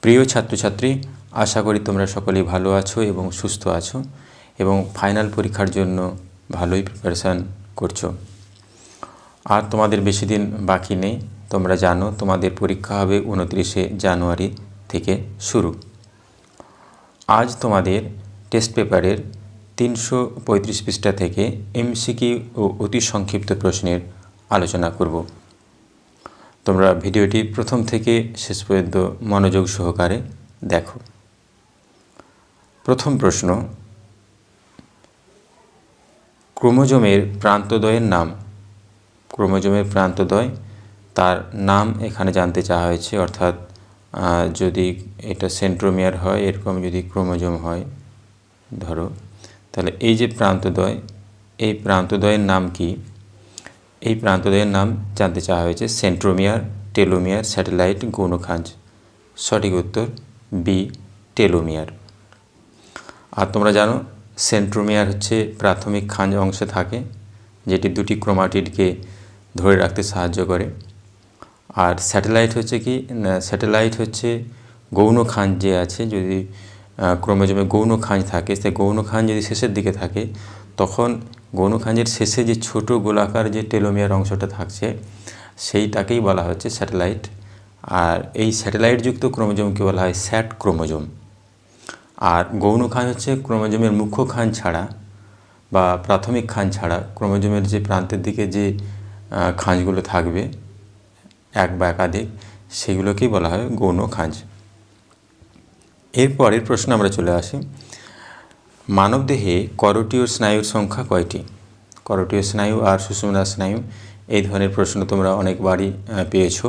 প্রিয় ছাত্রছাত্রী, আশা করি তোমরা সকলেই ভালো আছো এবং সুস্থ আছো এবং ফাইনাল পরীক্ষার জন্য ভালোই প্রিপারেশান করছো। আর তোমাদের বেশি দিন বাকি নেই। তোমরা জানো তোমাদের পরীক্ষা হবে 29শে জানুয়ারি থেকে শুরু। আজ তোমাদের টেস্ট পেপারের 335 পৃষ্ঠা থেকে এমসিকিউ ও অতি সংক্ষিপ্ত প্রশ্নের আলোচনা করব। তোমরা ভিডিওটি প্রথম থেকে শেষ পর্যন্ত মনোযোগ সহকারে দেখো। প্রথম প্রশ্ন, ক্রোমোজোমের প্রান্তদ্বয়ের নাম। ক্রোমোজোমের প্রান্তদ্বয় তার নাম এখানে জানতে চাওয়া হয়েছে, অর্থাৎ যদি এটা সেন্ট্রোমিয়ার হয়, এরকম যদি ক্রোমোজোম হয় ধরো, তাহলে এই যে প্রান্তদ্বয়, এই প্রান্তদ্বয়ের নাম কি? এই প্রান্তদ্বয়ের নাম জানতে চাওয়া হয়েছে সেন্ট্রোমিয়ার, টেলোমিয়ার, স্যাটেলাইট, গৌণখাঁজ। সঠিক উত্তর বি, টেলোমিয়ার। আর তোমরা জানো সেন্ট্রোমিয়ার হচ্ছে প্রাথমিক খাঁজ অংশে থাকে, যেটি দুটি ক্রোমাটিডকে ধরে রাখতে সাহায্য করে। আর স্যাটেলাইট হচ্ছে কি? স্যাটেলাইট হচ্ছে গৌণখাঁজ যে আছে, যদি ক্রোমোজোমে গৌণখাঁজ থাকে, সেই গৌণখাঁজ যদি শেষের দিকে থাকে তখন গৌণখাঁজের শেষে যে ছোট গোলাকার যে টেলোমিয়ার অংশটা থাকছে সেইটাকেই বলা হচ্ছে স্যাটেলাইট। আর এই স্যাটেলাইটযুক্ত ক্রোমোজোমকে বলা হয় স্যাট ক্রোমোজোম। আর গৌণখাঁজ হচ্ছে ক্রোমোজোমের মুখ্য খাঁজ ছাড়া বা প্রাথমিক খাঁজ ছাড়া ক্রোমোজোমের যে প্রান্তের দিকে যে খাঁজগুলো থাকবে এক বা একাধিক, সেগুলোকেই বলা হয় গৌণখাঁজ। এরপরের প্রশ্ন আমরা চলে আসি, মানবদেহে করোটীয় স্নায়ুর সংখ্যা কয়টি? করোটীয় স্নায়ু আর সুষুম্না স্নায়ু, এই ধরনের প্রশ্ন তোমরা অনেকবারই পেয়েছো।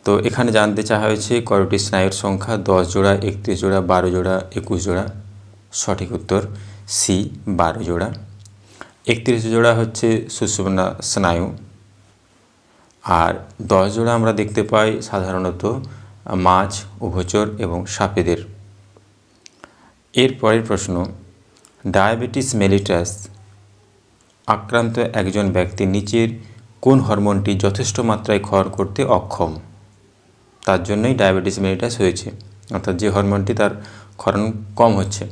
তো এখানে জানতে চাওয়া হয়েছে করোটি স্নায়ুর সংখ্যা 10 জোড়া, 31 জোড়া, 12 জোড়া, 21 জোড়া। সঠিক উত্তর সি, 12 জোড়া। 31 জোড়া হচ্ছে সুষুম্না স্নায়ু, আর 10 জোড়া আমরা দেখতে পাই সাধারণত মাছ, উভচর এবং সাপেদের। এরপরের প্রশ্ন, ডায়াবেটিস মেলিটাস আক্রান্ত একজন ব্যক্তি নিচের কোন হরমোনটি যথেষ্ট মাত্রায় ক্ষরণ করতে অক্ষম? তার জন্যই ডায়াবেটিস মেলিটাস হয়েছে, অর্থাৎ যে হরমোনটি তার ক্ষরণ কম হচ্ছে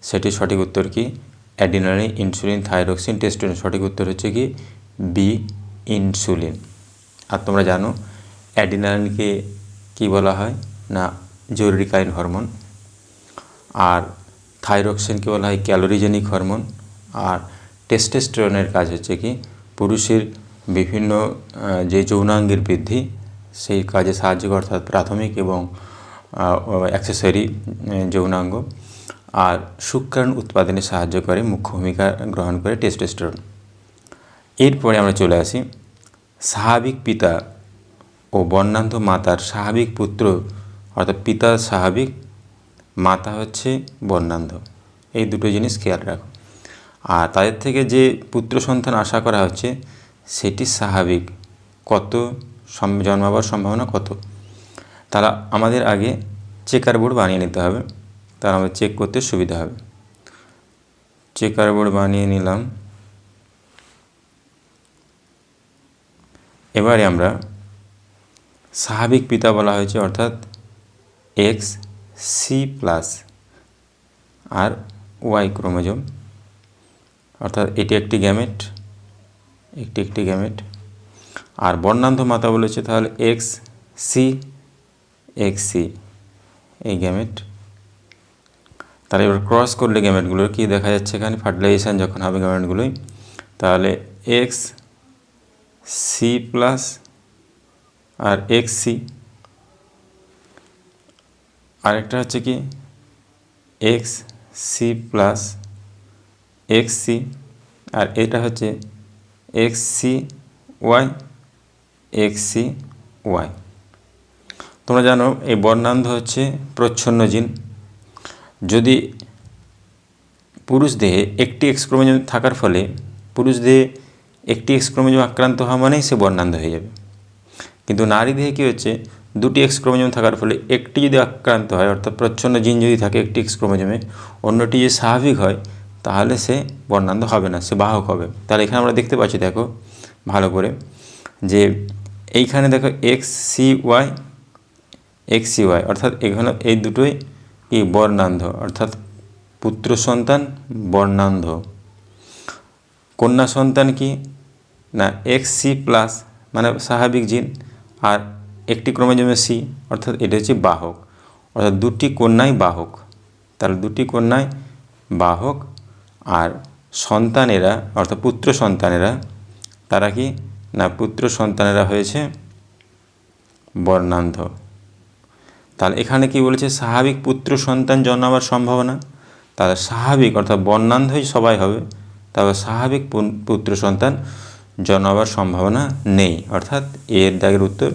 সেটি সঠিক উত্তর কি? Adrenaline, insulin, thyroxine, testosterone. সঠিক উত্তর হচ্ছে কি বি, ইনসুলিন। আর তোমরা জানো অ্যাডিনালিনকে কি বলা হয় না জরুরিকালীন হরমোন, আর থাইরক্সিনকে বলা হয় ক্যালোরিজেনিক হরমোন, আর টেস্টোস্টেরনের কাজ হচ্ছে কি পুরুষের বিভিন্ন যে যৌনাঙ্গের বৃদ্ধি সেই কাজে সাহায্য করে, অর্থাৎ প্রাথমিক এবং অ্যাক্সেসরি যৌনাঙ্গ, আর শুক্রাণু উৎপাদনে সাহায্য করে, মুখ্য ভূমিকা গ্রহণ করে টেস্টোস্টেরন। এরপরে আমরা চলে আসি, স্বাভাবিক পিতা ও বর্ণান্ধ মাতার স্বাভাবিক পুত্র, অর্থাৎ পিতা স্বাভাবিক, মাতা হচ্ছে বর্ণান্ধ। এই দুটো জিনিস খেয়াল রাখো। আর তাদের থেকে যে পুত্র সন্তান আশা করা হচ্ছে সেটি স্বাভাবিক কত, জন্মাবার সম্ভাবনা কত? তারা আমাদের আগে চেকার বোর্ড বানিয়ে নিতে হবে, তারা আমাদের চেক করতে সুবিধা হবে। চেকার বোর্ড বানিয়ে নিলাম। এবারে আমরা স্বাভাবিক পিতা বলা হয়েছে, অর্থাৎ এক্স সি প্লাস আর ওয়াই ক্রোমোজোম, অর্থাৎ এটি একটি গ্যামেট, একটি গ্যামেট। আর বর্ণান্ধ মাতা বলেছে তাহলে এক্স সি এই গ্যামেট। তাহলে এবার ক্রস করলে গ্যামেটগুলোর কী দেখা যাচ্ছে এখানে? ফার্টিলাইজেশান যখন হবে গ্যামেটগুলোই, তাহলে এক্স সি প্লাস আর এক্স সি, আরেকটা হচ্ছে কি X C plus X C, আর এটা হচ্ছে X C Y, X C Y. তোমরা জানো এই বর্ণান্ধ হচ্ছে প্রচ্ছন্ন জিন। যদি পুরুষ দেহে একটি এক্স ক্রোমোজোম থাকার ফলে পুরুষ দেহে একটি এক্স ক্রোমোজোম আক্রান্ত হওয়া মানেই সে বর্ণান্ধ হয়ে যাবে, কিন্তু নারী দেহে কী হচ্ছে দুটি এক্স ক্রোমোজোম থাকার ফলে একটি যদি আক্রান্ত হয়, অর্থাৎ প্রচ্ছন্ন জিন যদি থাকে একটি এক্স ক্রোমোজোমে, অন্যটি যে স্বাভাবিক হয় তাহলে সে বর্ণান্ধ হবে না, সে বাহক হবে। তাহলে এখানে আমরা দেখতে পাচ্ছি, দেখো ভালো করে, যে এইখানে দেখো এক্স সি ওয়াই, XY, অর্থাৎ এখানে এই দুটোই কি বর্ণান্ধ, অর্থাৎ পুত্র সন্তান বর্ণান্ধ। কন্যা সন্তান কি না XC প্লাস মানে স্বাভাবিক জিন, আর একটি ক্রোমোজোমে C, অর্থাৎ এটা হচ্ছে বাহক, অর্থাৎ দুটি কন্যাই বাহক। তাহলে দুটি কন্যাই বাহক, আর সন্তানেরা অর্থাৎ পুত্র সন্তানেরা তারা কি না পুত্র সন্তানেরা হয়েছে বর্ণান্ধ। তাহলে এখানে কি বলেছে স্বাভাবিক পুত্র সন্তান জন্মাবার সম্ভাবনা, তাহলে স্বাভাবিক অর্থাৎ বর্ণান্ধই সবাই হবে, তবে স্বাভাবিক পুত্র সন্তান জন্মাবার সম্ভাবনা নেই, অর্থাৎ এর দাগের উত্তর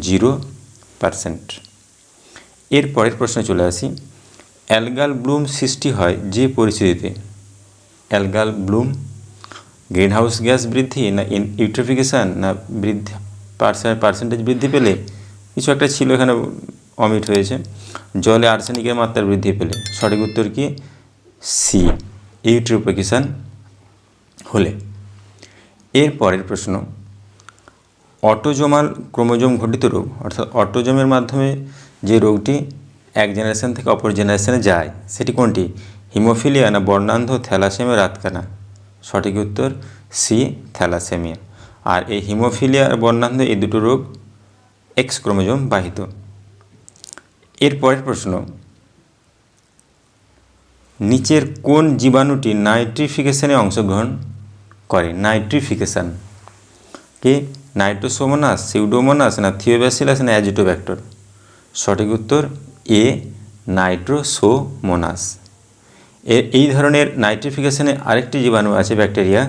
0%। এর পরের প্রশ্নে চলে আসি, অ্যালগাল ব্লুম সৃষ্টি হয় যে পরিস্থিতিতে, অ্যালগাল ব্লুম গ্রিনহাউস গ্যাস বৃদ্ধি না ইউট্রোফিকেশান না বৃদ্ধি পার্সেন্টেজ বৃদ্ধি পেলে, কিছু একটা ছিল এখানে অমিট হয়েছে, জলে আর্সেনিকের মাত্রা বৃদ্ধি পেলে। সঠিক উত্তর কি সি, ইউট্রোফিকেশান হলে। এর পরের প্রশ্ন, অটোজোমাল ক্রোমোজোম ঘটিত রোগ, অর্থাৎ অটোজোমের মাধ্যমে যে রোগটি এক জেনারেশন থেকে অপর জেনারেশনে যায় সেটি কোনটি, হিমোফিলিয়া না বর্ণান্ধ থ্যালাসেমিয়া রাতকানা। সঠিক উত্তর সি, থ্যালাসেমিয়া। আর এই হিমোফিলিয়া আর বর্ণান্ধ এই দুটো রোগ X ক্রোমোজোম বাহিত। এর পরের প্রশ্ন, নিচের কোন জীবাণুটি নাইট্রিফিকেশনে অংশগ্রহণ করে, নাইট্রিফিকেশান কি নাইট্রোসোমোনাস, সিউডোমোনাস না থিওব্যাসিলাস না অ্যাজিটোব্যাক্টর। সঠিক উত্তর এ, নাইট্রোসোমোনাস। এই ধরনের নাইট্রিফিকেশনে আরেকটি জীবাণু আছে ব্যাকটেরিয়া,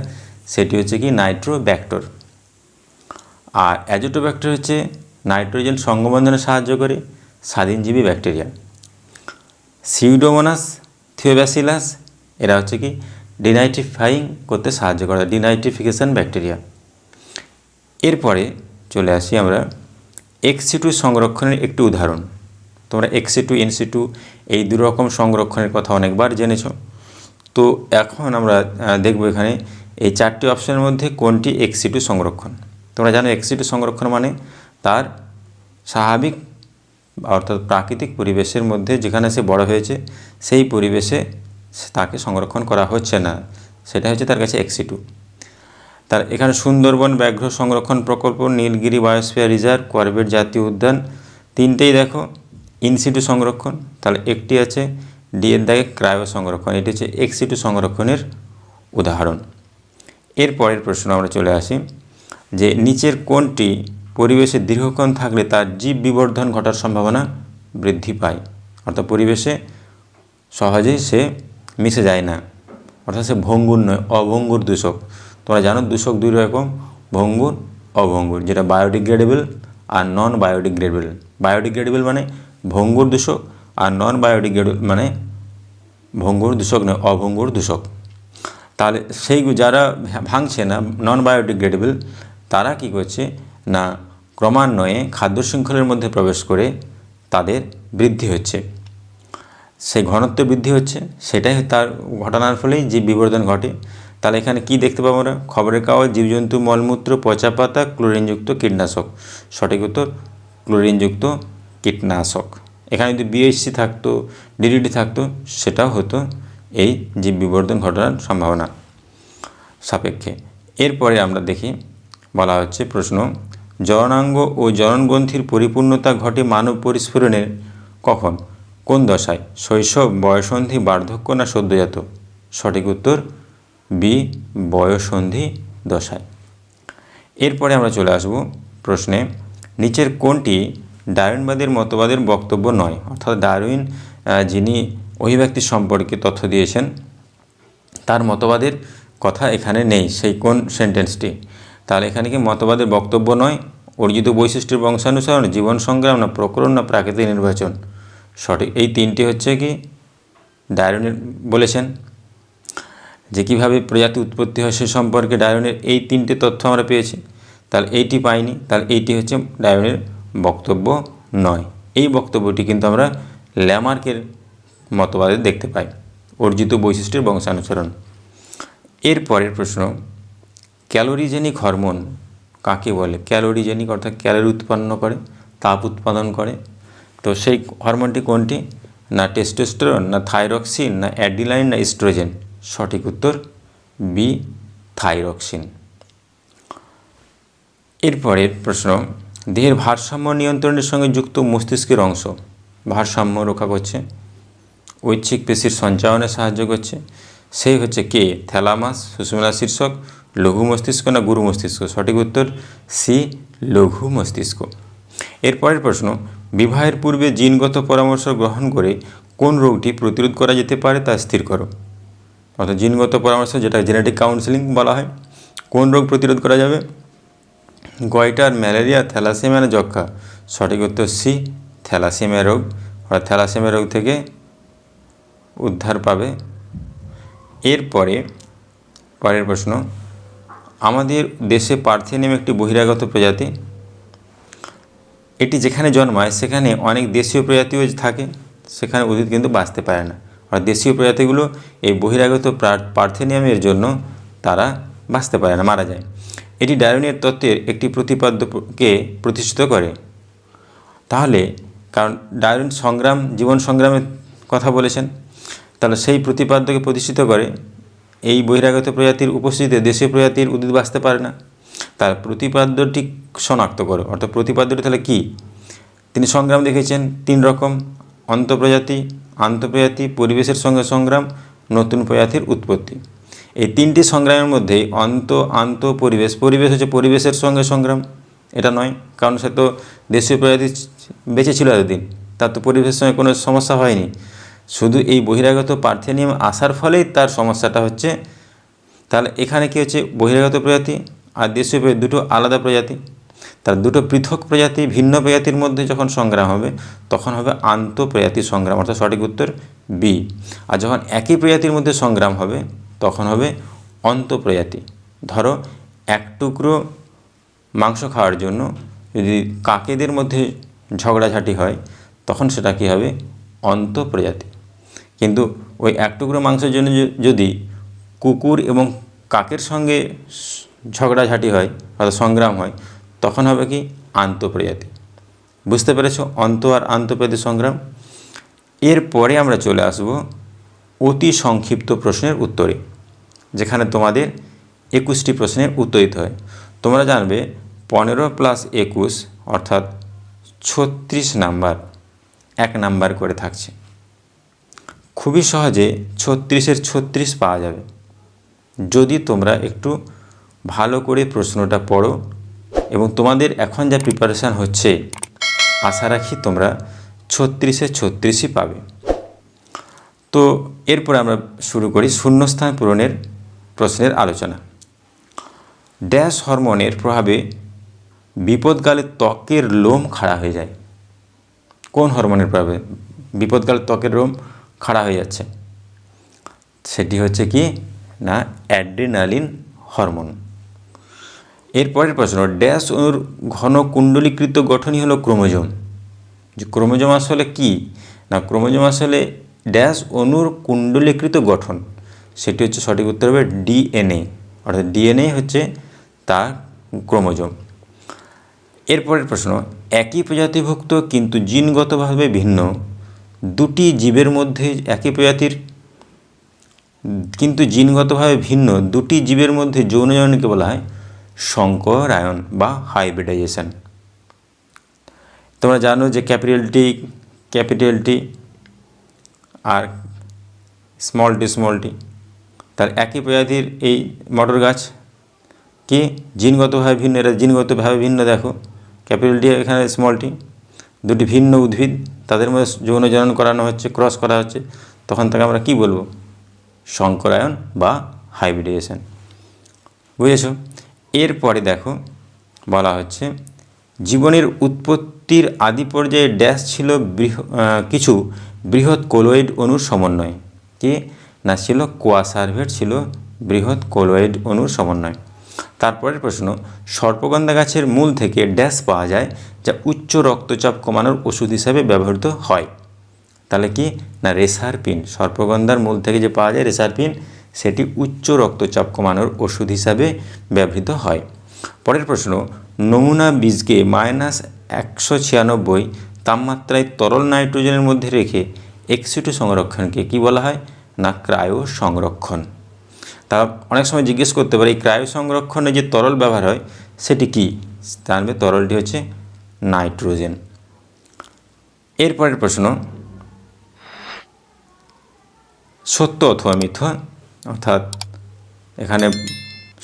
সেটি হচ্ছে কি নাইট্রোব্যাক্টর। আর অ্যাজিটোব্যাক্টর হচ্ছে নাইট্রোজেন সংবন্ধনে সাহায্য করে স্বাধীনজীবী ব্যাকটেরিয়া। সিউডোমোনাস, থিওব্যাসিলাস এরা হচ্ছে কি ডিনাইট্রিফাইং করতে সাহায্য করে, ডিনাইট্রিফিকেশন ব্যাকটেরিয়া। এরপরে চলে আসি আমরা XC2 সংরক্ষণের একটি উদাহরণ। তোমরা XC2 NC2 এই দুরকম সংরক্ষণের কথা অনেকবার জেনেছ। তো এখন আমরা দেখব এখানে এই চারটি অপশনের মধ্যে কোনটি XC2 সংরক্ষণ। তোমরা জানো XC2 সংরক্ষণ মানে তার স্বাভাবিক অর্থাৎ প্রাকৃতিক পরিবেশের মধ্যে যেখানে সে বড় হয়েছে সেই পরিবেশে তাকে সংরক্ষণ করা হচ্ছে না, সেটা হচ্ছে তার কাছে XC2। তার এখানে সুন্দরবন ব্যাঘ্র সংরক্ষণ প্রকল্প, নীলগিরি বায়োস্ফিয়ার রিজার্ভ, করবেট জাতীয় উদ্যান, তিনটেই দেখো ইনসিটু সংরক্ষণ। তাহলে একটি আছে ডি এর দাগে ক্রায়ো সংরক্ষণ, এটি হচ্ছে XC2 সংরক্ষণের উদাহরণ। এর পরের প্রশ্ন আমরা চলে আসি যে নিচের কোনটি পরিবেশে দীর্ঘক্ষণ থাকলে তার জীব বিবর্ধন ঘটার সম্ভাবনা বৃদ্ধি পায়, অর্থাৎ পরিবেশে সহজেই সে মিশে যায় না, অর্থাৎ সে ভঙ্গুর নয়, অভঙ্গুর দূষক। তোমরা জানো দূষক দুই রকম, ভঙ্গুর অভঙ্গুর, যেটা বায়োডিগ্রেডেবল আর নন বায়োডিগ্রেডেবল। বায়োডিগ্রেডেবল মানে ভঙ্গুর দূষক, আর নন বায়োডিগ্রেডেবল মানে ভঙ্গুর দূষক নয়, অভঙ্গুর দূষক। তাহলে সেই যারা ভাঙছে না নন বায়োডিগ্রেডেবল তারা কি করছে না ক্রমান্বয়ে খাদ্য শৃঙ্খলের মধ্যে প্রবেশ করে তাদের বৃদ্ধি হচ্ছে, সেই ঘনত্ব বৃদ্ধি হচ্ছে, সেটাই তার ঘটনার ফলেই জীব বিবর্ধন ঘটে। তাহলে এখানে কি দেখতে পাবো আমরা, খবরের কাগজ, জীবজন্তু মলমূত্র, পচা পাতা, ক্লোরিনযুক্ত কীটনাশক। সঠিক উত্তর ক্লোরিনযুক্ত কীটনাশক। এখানে যদি BHC থাকতো, DDT থাকতো, সেটাও হতো এই জীব বিবর্ধন ঘটনার সম্ভাবনা সাপেক্ষে। এরপরে আমরা দেখি বলা হচ্ছে প্রশ্ন, জননাঙ্গ ও জননগ্রন্থির পরিপূর্ণতা ঘটে মানব পরিস্ফুরণের কখন, কোন দশায়, শৈশব, বয়ঃসন্ধি, বার্ধক্য না সদ্যজাত। সঠিক উত্তর বি, বয়ঃসন্ধি দশায়। এরপরে আমরা চলে আসব প্রশ্নে, নিচের কোনটি ডারউইনবাদের মতবাদের বক্তব্য নয়, অর্থাৎ ডারউইন যিনি অভিব্যক্তি সম্পর্কে তথ্য দিয়েছেন তার মতবাদের কথা এখানে নেই, সেই কোন সেন্টেন্সটি। তাহলে এখানে কি মতবাদের বক্তব্য নয়, অর্জিত বৈশিষ্ট্যের বংশানুসরণ, জীবন সংগ্রাম না প্রকরণ না প্রাকৃতিক নির্বাচন। সঠিক এই তিনটি হচ্ছে কি ডারউইন বলেছেন যে কীভাবে প্রজাতি উৎপত্তি হয় সে সম্পর্কে ডারউইনের এই তিনটে তথ্য আমরা পেয়েছি। তাহলে এইটি পাইনি, তাহলে এইটি হচ্ছে ডারউইনের বক্তব্য নয়। এই বক্তব্যটি কিন্তু আমরা ল্যামার্কের মতবাদে দেখতে পাই, অর্জিত বৈশিষ্ট্যের বংশানুসরণ। এর পরের প্রশ্ন, ক্যালোরিজেনিক হরমোন কাকে বলে, ক্যালোরিজেনিক অর্থাৎ ক্যালোরি উৎপন্ন করে, তাপ উৎপাদন করে, তো সেই হরমোনটি কোনটি? না টেস্টোস্টেরন, না থাইরক্সিন, না অ্যাডিনাইন, না ইস্ট্রোজেন? সঠিক উত্তর বি, থাইরক্সিন। এরপরের প্রশ্ন, দেহের ভারসাম্য নিয়ন্ত্রণের সঙ্গে যুক্ত মস্তিষ্কের অংশ ভারসাম্য রক্ষা করছে, ঐচ্ছিক পেশির সঞ্চালনে সাহায্য করছে, সেই হচ্ছে কে? থ্যালামাস, সুষুম্না শীর্ষক, লঘু মস্তিষ্ক, না গুরু মস্তিষ্ক? সঠিক উত্তর সি, লঘু মস্তিষ্ক। এরপরের প্রশ্ন, বিবাহের পূর্বে জিনগত পরামর্শ গ্রহণ করে কোন রোগটি প্রতিরোধ করা যেতে পারে তা স্থির করো। অর্থাৎ জিনগত পরামর্শ, যেটা জেনেটিক কাউন্সেলিং বলা হয়, কোন রোগ প্রতিরোধ করা যাবে? গয়টার, ম্যালেরিয়া, থ্যালাসেমিয়া, না যক্ষ্মা? সঠিক উত্তর সি, থ্যালাসেমিয়া রোগ। অর্থাৎ থ্যালাসেমিয়া রোগ থেকে উদ্ধার পাবে। এরপরে পরের প্রশ্ন, আমাদের দেশে পার্থেনিয়াম একটি বহিরাগত প্রজাতি। এটি যেখানে জন্মায় সেখানে অনেক দেশীয় প্রজাতিও থাকে, সেখানে উদ্ভিদ কিন্তু বাঁচতে পারে না। আর দেশীয় প্রজাতিগুলো এই বহিরাগত পার্থেনিয়ামের জন্য তারা বাঁচতে পারে না, মারা যায়। এটি ডারউইনের তত্ত্বের একটি প্রতিপাদ্যকে প্রতিষ্ঠিত করে। তাহলে কারণ ডারউইন জীবন সংগ্রামের কথা বলেছেন, তাহলে সেই প্রতিপাদ্যকে প্রতিষ্ঠিত করে এই বহিরাগত প্রজাতির উপস্থিতিতে দেশীয় প্রজাতির উদ্ভিদ বাঁচতে পারে না। তার প্রতিপাদ্যটি শনাক্ত করো। অর্থাৎ প্রতিপাদ্যটি তাহলে কী? তিনি সংগ্রাম দেখেছেন 3 রকম: অন্তঃপ্রজাতি, আন্তঃপ্রজাতি, পরিবেশের সঙ্গে সংগ্রাম, নতুন প্রজাতির উৎপত্তি। এই 3টি সংগ্রামের মধ্যে পরিবেশ হচ্ছে পরিবেশের সঙ্গে সংগ্রাম। এটা নয়, কারণ সে তো দেশীয় প্রজাতি বেঁচে ছিল এতদিন, তার তো পরিবেশের সঙ্গে কোনো সমস্যা হয়নি। শুধু এই বহিরাগত পার্থেনিয়াম আসার ফলেই তার সমস্যাটা হচ্ছে। তাহলে এখানে কী হচ্ছে? বহিরাগত প্রজাতি আর দেশীয় প্রজাতি দুটো আলাদা প্রজাতি, তার দুটো পৃথক প্রজাতি, ভিন্ন প্রজাতির মধ্যে যখন সংগ্রাম হবে তখন হবে আন্তঃপ্রজাতি সংগ্রাম। অর্থাৎ সঠিক উত্তর বি। আর যখন একই প্রজাতির মধ্যে সংগ্রাম হবে তখন হবে অন্তঃপ্রজাতি। ধরো এক টুকরো মাংস খাওয়ার জন্য যদি কাকেদের মধ্যে ঝগড়াঝাটি হয় তখন সেটা কী হবে? অন্তঃপ্রজাতি। কিন্তু ওই এক টুকরো মাংসের জন্য যদি কুকুর এবং কাকের সঙ্গে ঝগড়াঝাটি হয় অর্থাৎ সংগ্রাম হয় তখন হবে কি? আন্তঃপ্রজাতি। বুঝতে পেরেছ অন্ত আর আন্তঃপ্রজাতি সংগ্রাম। এরপরে আমরা চলে আসব অতি সংক্ষিপ্ত প্রশ্নের উত্তরে, যেখানে তোমাদের 21টি প্রশ্নের উত্তর দিতে হয়। তোমরা জানবে 15 + 21 অর্থাৎ 36 নাম্বার, 1 নাম্বার করে থাকছে। খুবই সহজে 36-এর 36 পাওয়া যাবে যদি তোমরা একটু ভালো করে প্রশ্নটা পড়ো এবং তোমাদের এখন যা প্রিপারেশান হচ্ছে আশা রাখি তোমরা 36-এর 36ই পাবে। তো এরপরে আমরা শুরু করি শূন্যস্থান পূরণের প্রশ্নের আলোচনা। ড্যাশ হরমোনের প্রভাবে বিপদকালে ত্বকের লোম খাড়া হয়ে যায়। কোন হরমোনের প্রভাবে বিপদকালে ত্বকের লোম খাড়া হয়ে যাচ্ছে? সেটি হচ্ছে কি না অ্যাড্রিনালিন হরমোন। এরপরের প্রশ্ন, ড্যাশ অণুর ঘন কুণ্ডলীকৃত গঠনই হলো ক্রোমোজোম। যে ক্রোমোজোম আসলে কি না ক্রোমোজোম আসলে ড্যাশ অণুর কুণ্ডলীকৃত গঠন, সেটি হচ্ছে সঠিক উত্তর হবে ডিএনএ। অর্থাৎ ডিএনএ হচ্ছে তার ক্রোমোজোম। এরপরের প্রশ্ন, একই প্রজাতিভুক্ত কিন্তু জিনগতভাবে ভিন্ন দুটি জীবের মধ্যে একই প্রজাতির কিন্তু জিনগতভাবে ভিন্ন দুটি জীবের মধ্যে যৌনজননকে বলা হয় সংকরায়ন বা হাইব্রিডাইজেশন। তোমরা জানো যে ক্যাপিটাল টি আর স্মল টি তার একই প্রজাতির এই মটর গাছ কি জিনগতভাবে ভিন্ন, এরা জিনগতভাবে ভিন্ন। দেখো ক্যাপিটাল টি এখানে স্মল টি, দুটি ভিন্ন উদ্ভিদ, তাদের মধ্যে যৌন জনন করানো হচ্ছে, ক্রস করা হচ্ছে, তখন তাকে আমরা কি বলবো? সংকরায়ন বা হাইব্রিডাইজেশন। বুঝেছ? এরপরে দেখো বলা হচ্ছে জীবনের উৎপত্তির আদি পর্যায়ে ড্যাশ ছিল কিছু বৃহৎ কোলয়েড অণুর সমন্বয়। কি না ছিল? কোয়াসার্ভেট ছিল বৃহৎ কোলয়েড অণুর সমন্বয়। তারপরের প্রশ্ন, সর্পগন্ধা গাছের মূল থেকে ড্যাশ পাওয়া যায় যা উচ্চ রক্তচাপ কমানোর ওষুধ হিসাবে ব্যবহৃত হয়। তাহলে কি না রেসারপিন। সর্পগন্ধার মূল থেকে যে পাওয়া যায় রেসারপিন, সেটি উচ্চ রক্তচাপ কমানোর ওষুধ হিসাবে ব্যবহৃত হয়। পরের প্রশ্ন, নমুনা বীজকে -196 তাপমাত্রায় তরল নাইট্রোজেনের মধ্যে রেখে এক্সিটু সংরক্ষণকে কি বলা হয়? না ক্রায়ো সংরক্ষণ। তা অনেক সময় জিজ্ঞেস করতে পারে এই ক্রায়ো সংরক্ষণে যে তরল ব্যবহার হয় সেটি কি? জানবে তরলটি হচ্ছে নাইট্রোজেন। এরপরের প্রশ্ন, সত্য অথবা মিথ্যা, অর্থাৎ এখানে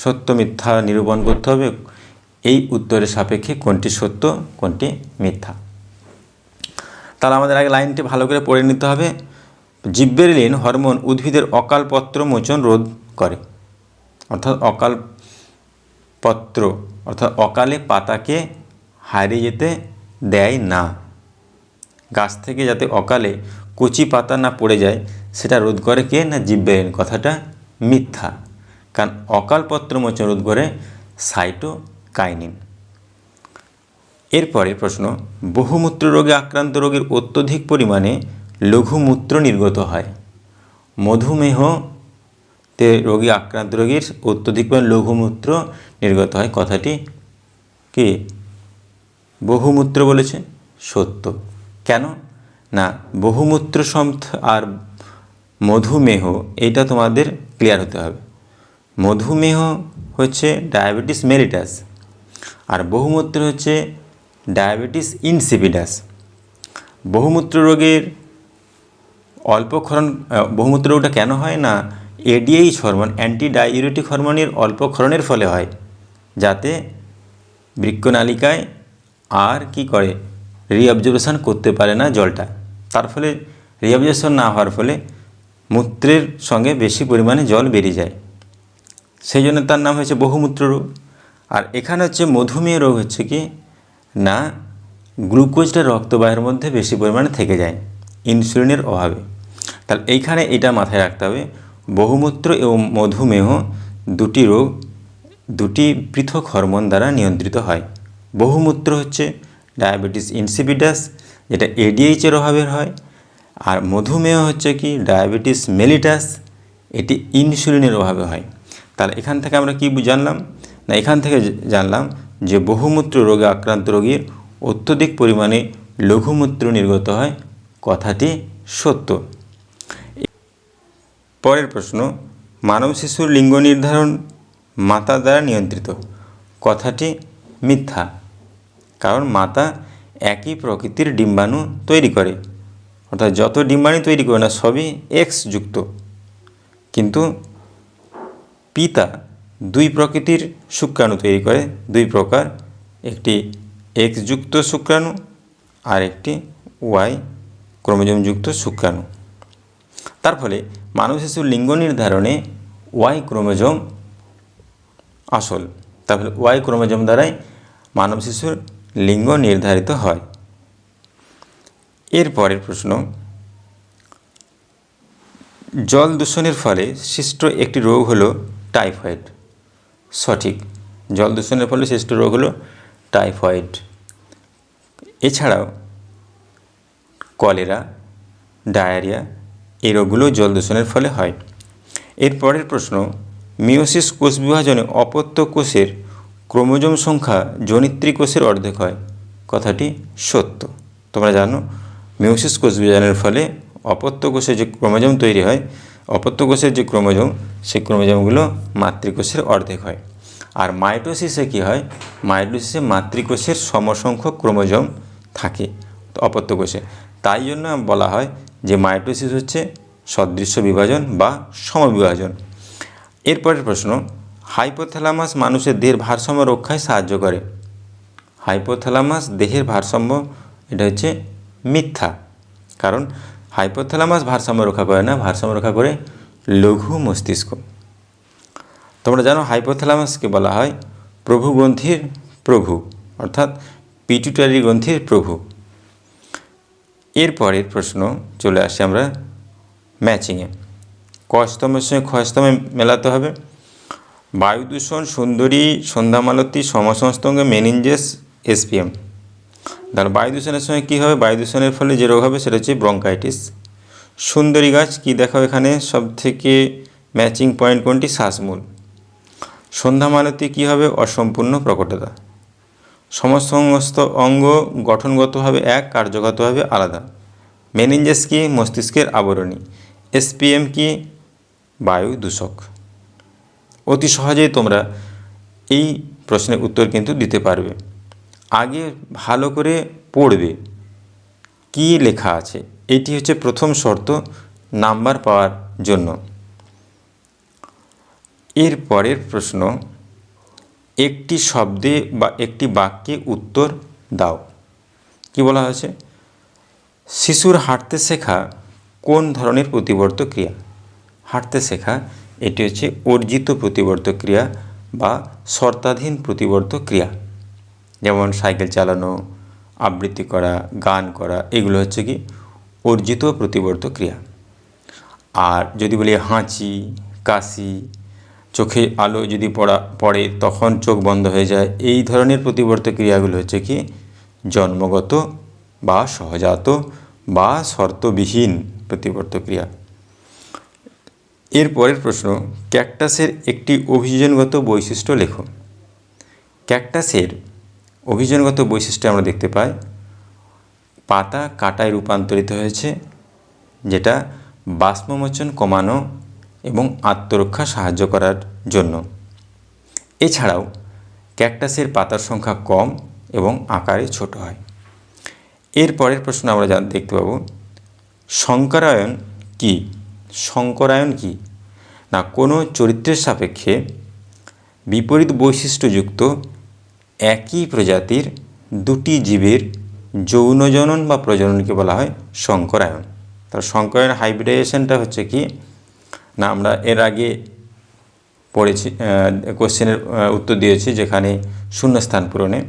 সত্য মিথ্যা নিরূপণ করতে হবে। এই উত্তরের সাপেক্ষে কোনটি সত্য কোনটি মিথ্যা। তাহলে আমাদের আগে লাইনটি ভালো করে পড়ে নিতে হবে। জিব্বেরেলিন হরমোন উদ্ভিদের অকাল পত্র মোচন রোধ করে, অর্থাৎ অকালে পাতাকে হারিয়ে যেতে দেয় না। গাছ থেকে যাতে অকালে কচি পাতা না পড়ে যায় সেটা রোধ করে কে? না জিব্বেরেলিন। কথাটা মিথ্যা, কারণ অকাল পত্র মোচন রোধ করে সাইটোকাইনিন। এরপরে প্রশ্ন, বহুমূত্র রোগে আক্রান্ত রোগীর অত্যধিক পরিমাণে লঘুমূত্র নির্গত হয়। মধুমেহতে রোগী আক্রান্ত রোগীর অত্যধিক পরিমাণে লঘুমূত্র নির্গত হয়। কথাটি কি? বহুমূত্র বলেছে, সত্য। কেন? না বহুমূত্র আর মধুমেহ এইটা তোমাদের ক্লিয়ার হতে হবে। মধুমেহ হচ্ছে ডায়াবেটিস মেলিটাস আর বহুমূত্র হচ্ছে ডায়াবেটিস ইনসিপিডাস। বহুমূত্র রোগের বহুমূত্র রোগটা কেন হয়? না এডিএইচ হরমোন, অ্যান্টি ডাইউরেটিক হরমোনের অল্প ক্ষরণের ফলে হয়, যাতে বৃক্কনালিকায় আর কি করে রিঅবজর্পশন করতে পারে না জলটা। তার ফলে রিঅবজর্পশন না হওয়ার ফলে মূত্রের সঙ্গে বেশি পরিমাণে জল বেরিয়ে যায়, সেই জন্য তার নাম হয়েছে বহুমূত্র রোগ। আর এখানে হচ্ছে মধুমেহ রোগ হচ্ছে কি না গ্লুকোজটা রক্তবাহের মধ্যে বেশি পরিমাণে থেকে যায় ইনসুলিনের অভাবে। তাহলে এইখানে এটা মাথায় রাখতে হবে, বহুমূত্র এবং মধুমেহ দুটি রোগ দুটি পৃথক হরমোন দ্বারা নিয়ন্ত্রিত হয়। বহুমূত্র হচ্ছে ডায়াবেটিস ইনসিপিডাস, যেটা এডিএইচের অভাবে হয়, আর মধুমেহ হচ্ছে কি ডায়াবেটিস মেলিটাস, এটি ইনসুলিনের অভাবে হয়। তাহলে এখান থেকে আমরা কি জানলাম? না এখান থেকে জানলাম যে বহুমূত্র রোগে আক্রান্ত রোগীর অত্যধিক পরিমাণে লঘুমূত্র নির্গত হয়। কথাটি সত্য। পরের প্রশ্ন, মানব শিশুর লিঙ্গ নির্ধারণ মাতা দ্বারা নিয়ন্ত্রিত। কথাটি মিথ্যা, কারণ মাতা একই প্রকৃতির ডিম্বাণু তৈরি করে, অর্থাৎ যত ডিম্বাণু তৈরি করে না সবই এক্স যুক্ত, কিন্তু পিতা দুই প্রকৃতির শুক্রাণু তৈরি করে, দুই প্রকার, একটি এক্স যুক্ত শুক্রাণু আর একটি ওয়াই ক্রোমোজোম যুক্ত শুক্রাণু। তার ফলে মানব শিশুর লিঙ্গ নির্ধারণে ওয়াই ক্রোমোজোম আসল। তারপরে ওয়াই ক্রোমোজোম দ্বারাই মানব শিশুর লিঙ্গ নির্ধারিত হয়। এরপরের প্রশ্ন, জল দূষণের ফলে সৃষ্ট একটি রোগ হলো টাইফয়েড। সঠিক, জল দূষণের ফলে সৃষ্ট রোগ হলো টাইফয়েড। এছাড়াও কলেরা, ডায়রিয়া এই রোগগুলো জল দূষণের ফলে হয়। এরপরের প্রশ্ন, মিওসিস কোষ বিভাজনে অপত্য কোষের ক্রোমোজোম সংখ্যা জনিত্রী কোষের অর্ধেক হয়। কথাটি সত্য। তোমরা জানো মিওসিস কোষ বিভাজনের ফলে অপত্য কোষের যে ক্রোমোজোম তৈরি হয়, অপত্য কোষের যে ক্রোমোজোম সেই ক্রোমোজোমগুলো মাতৃকোষের অর্ধেক হয়। আর মাইটোসিসে কি হয়? মাইটোসিসে মাতৃকোষের সমসংখ্যক ক্রোমোজোম থাকে অপত্য কোষে। তাই জন্য বলা হয় যে মাইটোসিস হচ্ছে সদৃশ্য বিভাজন বা সমবিভাজন। এরপরের প্রশ্ন, হাইপোথ্যালামাস মানুষের দেহের ভারসাম্য রক্ষায় সাহায্য করে। হাইপোথ্যালামাস দেহের ভারসাম্য, এটা হচ্ছে মিথ্যা, কারণ হাইপোথ্যালামাস ভারসাম্য রক্ষা করে না, ভারসাম্য রক্ষা করে লঘু মস্তিষ্ক। তোমরা জানো হাইপোথ্যালামাসকে বলা হয় প্রভু গ্রন্থির প্রভু, অর্থাৎ পিটুইটারি গ্রন্থির প্রভু। এরপরের প্রশ্ন চলে আসি আমরা ম্যাচিংয়ে। ক স্তম্ভের সঙ্গে খ স্তম্ভে মেলাতে হবে। বায়ু দূষণ, সুন্দরী, সন্ধ্যামালতী, সমসংস্তঙ্গে, মেনিনজেস, এসপিএম। তাহলে বায়ু দূষণের সঙ্গে কী হবে? বায়ু দূষণের ফলে যে রোগ হবে সেটা হচ্ছে ব্রঙ্কাইটিস। সুন্দরী গাছ কী দেখাও এখানে সব থেকে ম্যাচিং পয়েন্ট কোনটি? শ্বাসমূল। সন্ধ্যামালতী কী হবে? অসম্পূর্ণ প্রকটতা। সমস্ত অঙ্গ গঠনগতভাবে এক, কার্যগতভাবে আলাদা। মেনিনজাস কি? মস্তিষ্কের আবরণী। এসপিএম কি? বায়ু দূষক। অতি সহজেই তোমরা এই প্রশ্নের উত্তর কিন্তু দিতে পারবে। আগে ভালো করে পড়বে কি লেখা আছে, এটি হচ্ছে প্রথম শর্ত নাম্বার পাওয়ার জন্য। এর পরের প্রশ্ন, একটি শব্দে বা একটি বাক্যে উত্তর দাও। কি বলা হয়েছে? শিশুর হাঁটতে শেখা কোন ধরনের প্রতিবর্ত ক্রিয়া? হাঁটতে শেখা এটি হচ্ছে অর্জিত প্রতিবর্ত ক্রিয়া বা শর্তাধীন প্রতিবর্ত ক্রিয়া। যেমন সাইকেল চালানো, আবৃত্তি করা, গান করা, এগুলো হচ্ছে কি অর্জিত প্রতিবর্ত ক্রিয়া। আর যদি বলি হাঁচি, কাশি, চোখে আলো যদি পড়ে তখন চোখ বন্ধ হয়ে যায়, এই ধরনের প্রতিবর্ত ক্রিয়াগুলো হচ্ছে কি জন্মগত বা সহজাত বা শর্তবিহীন প্রতিবর্ত ক্রিয়া। এর পরের প্রশ্ন, ক্যাকটাসের একটি অভিযোজনগত বৈশিষ্ট্য লেখো। ক্যাকটাসের অভিযোজনগত বৈশিষ্ট্য আমরা দেখতে পাই পাতা কাঁটায় রূপান্তরিত হয়েছে, যেটা বাষ্পমোচন কমানো এবং আত্মরক্ষা সাহায্য করার জন্য। এছাড়াও ক্যাকটাসের পাতার সংখ্যা কম এবং আকারে ছোট হয়। এর পরের প্রশ্ন আমরা দেখতে পাবো সংকরায়ন কি? সংকরায়ন কি না, কোনো চরিত্রের সাপেক্ষে বিপরীত বৈশিষ্ট্যযুক্ত একই প্রজাতির দুটি জীবের যৌন জনন বা প্রজননকে বলা হয় সংকরায়ন। তার সংকরায়ন হাইব্রিডাইজেশনটা হচ্ছে কি না, আমরা এর আগে পড়েছি, কোশ্চেনের উত্তর দিয়েছি যেখানে শূন্যস্থান পূরণে,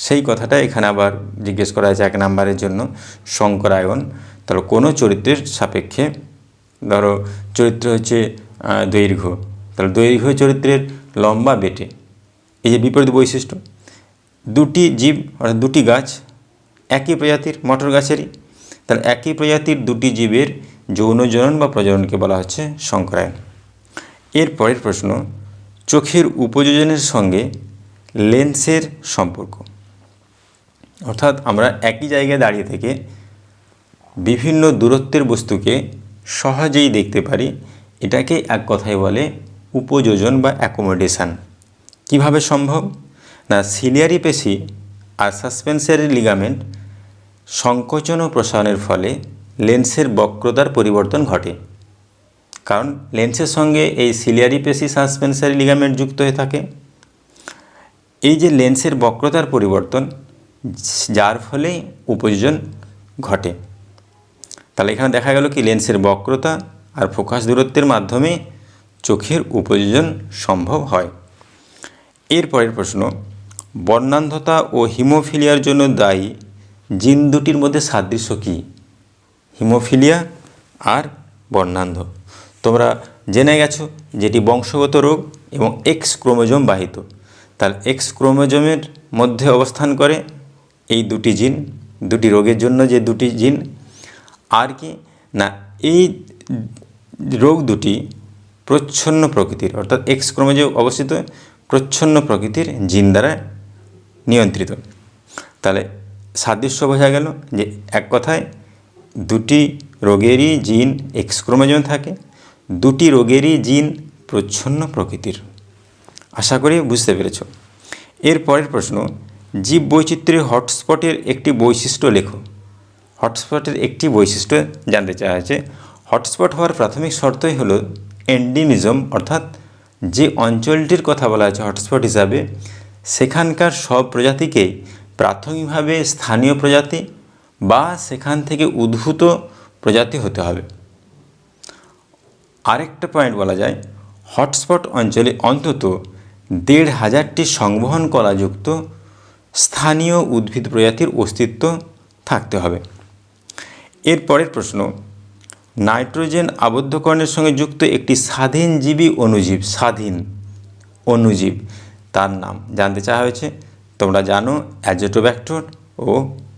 সেই কথাটা এখানে আবার জিজ্ঞেস করা হয়েছে 1 নম্বরের জন্য। সংকরায়ন তাহলে কোনো চরিত্রের সাপেক্ষে, ধরো চরিত্র হচ্ছে দৈর্ঘ্য, তাহলে দৈর্ঘ্য চরিত্রের লম্বা বেটে, এই যে বিপরীত বৈশিষ্ট্য, দুটি জীব অর্থাৎ দুটি গাছ একই প্রজাতির, মটর গাছেরই, তাহলে একই প্রজাতির দুটি জীবের যৌন জনন বা প্রজননকে বলা হচ্ছে সংকরায়ন। এর পরের প্রশ্ন, চোখের উপযোজনের সঙ্গে লেন্সের সম্পর্ক। অর্থাৎ আমরা একই জায়গায় দাঁড়িয়ে থেকে বিভিন্ন দূরত্বের বস্তুকে সহজেই দেখতে পারি, এটাকে এক কথায় বলে উপযোজন বা অ্যাকোমোডেশন। কিভাবে সম্ভব না, সিলিয়ারি পেশি আর সাসপেন্সারি লিগামেন্ট সংকোচন ও প্রসারণের ফলে লেন্সের বক্রতার পরিবর্তন ঘটে। কারণ লেন্সের সঙ্গে এই সিলিয়ারি পেশি, সাসপেন্সারি লিগামেন্ট যুক্ত হয়ে থাকে। এই যে লেন্সের বক্রতার পরিবর্তন, যার ফলে উপযোজন ঘটে। তাহলে এখানে দেখা গেল কি লেন্সের বক্রতা আর ফোকাস দূরত্বের মাধ্যমে চোখের উপযোজন সম্ভব হয়। এর পরের প্রশ্ন, বর্ণান্ধতা ও হিমোফিলিয়ার জন্য দায়ী জিন দুটির মধ্যে সাদৃশ্য কী? হিমোফিলিয়া আর বর্ণান্ধ তোমরা জেনে গেছো যেটি বংশগত রোগ এবং এক্স ক্রোমোজোম বাহিত। তাহলে এক্স ক্রোমোজোমের মধ্যে অবস্থান করে এই দুটি জিন, দুটি রোগের জন্য যে দুটি জিন। আর কি না, এই রোগ দুটি প্রচ্ছন্ন প্রকৃতির, অর্থাৎ এক্স ক্রোমোজোমে অবস্থিত প্রচ্ছন্ন প্রকৃতির জিন দ্বারা নিয়ন্ত্রিত। তাহলে সাদৃশ্য বোঝা গেল যে এক কথায় দুটি রোগেরই জিন এক্স ক্রোমোজোমে থাকে, দুটি রোগেরই জিন প্রচ্ছন্ন প্রকৃতির। আশা করি বুঝতে পেরেছ। এর পরের প্রশ্ন, জীব বৈচিত্র্যের হটস্পটের একটি বৈশিষ্ট্য লেখো। হটস্পটের একটি বৈশিষ্ট্য জানতে চাওয়া হয়েছে। হটস্পট হওয়ার প্রাথমিক শর্তই হলো এন্ডিমিজম, অর্থাৎ যে অঞ্চলটির কথা বলা হয়েছে হটস্পট হিসাবে, সেখানকার সব প্রজাতিকেই প্রাথমিকভাবে স্থানীয় প্রজাতি বা সেখান থেকে উদ্ভূত প্রজাতি হতে হবে। আরেকটা পয়েন্ট বলা যায়, হটস্পট অঞ্চলে অন্তত ১৫০০টি সংবহন কলাযুক্ত স্থানীয় উদ্ভিদ প্রজাতির অস্তিত্ব থাকতে হবে। এর পরের প্রশ্ন, নাইট্রোজেন আবদ্ধকরণের সঙ্গে যুক্ত একটি স্বাধীনজীবী অণুজীব, স্বাধীন অণুজীব, তার নাম জানতে চাওয়া হয়েছে। তোমরা জানো অ্যাজোটোব্যাক্টর ও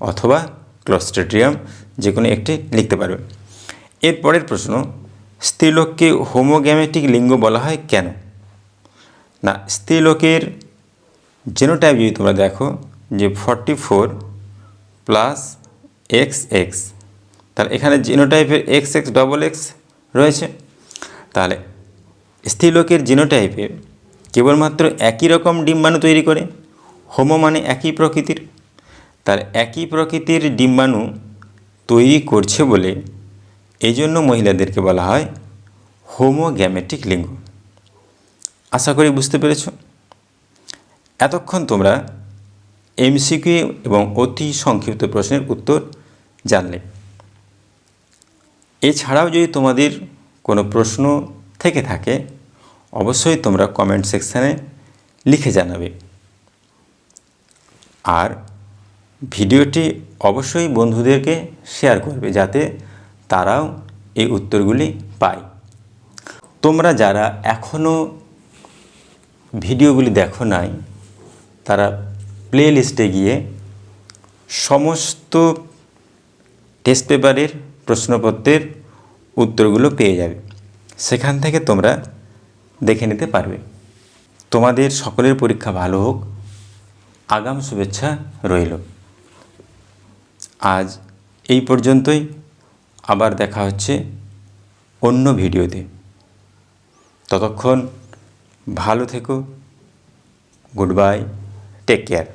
অথবা ক্লোস্ট্রিডিয়াম, যে কোনো একটি লিখতে পারবে। এর পরের প্রশ্ন, স্ত্রীলোককে হোমোগ্যামেটিক লিঙ্গ বলা হয় কেন? না, স্ত্রীলোকের জেনোটাইপ যদি তোমরা দেখো যে 44 প্লাস এক্স এক্স, তাহলে এখানে জিনোটাইপের এক্স এক্স ডবল এক্স রয়েছে। তাহলে স্ত্রীলোকের জিনোটাইপে কেবলমাত্র একই রকম ডিম্বাণু তৈরি করে, হোমো মানে একই প্রকৃতির, তার একই প্রকৃতির ডিম্বাণু তৈরি করছে বলে এই জন্য মহিলাদেরকে বলা হয় হোমোগ্যামেটিক লিঙ্গ। আশা করি বুঝতে পেরেছ। এতক্ষণ তোমরা এমসিকিউ এবং অতি সংক্ষিপ্ত প্রশ্নের উত্তর জানলে। এছাড়াও যদি তোমাদের কোনো প্রশ্ন থেকে থাকে অবশ্যই তোমরা কমেন্ট সেকশানে লিখে জানাবে। আর ভিডিওটি অবশ্যই বন্ধুদেরকে শেয়ার করবে যাতে তারাও এই উত্তরগুলি পায়। তোমরা যারা এখনও ভিডিওগুলি দেখো নাই তারা প্লে লিস্টে গিয়ে সমস্ত টেস্ট পেপারের প্রশ্নপত্রের উত্তরগুলো পেয়ে যাবে, সেখান থেকে তোমরা দেখে নিতে পারবে। তোমাদের সকলের পরীক্ষা ভালো হোক, আগাম শুভেচ্ছা রইল। আজ এই পর্যন্তই, আবার দেখা হচ্ছে অন্য ভিডিওতে। ততক্ষণ ভালো থেকো, গুড বাই, টেক কেয়ার।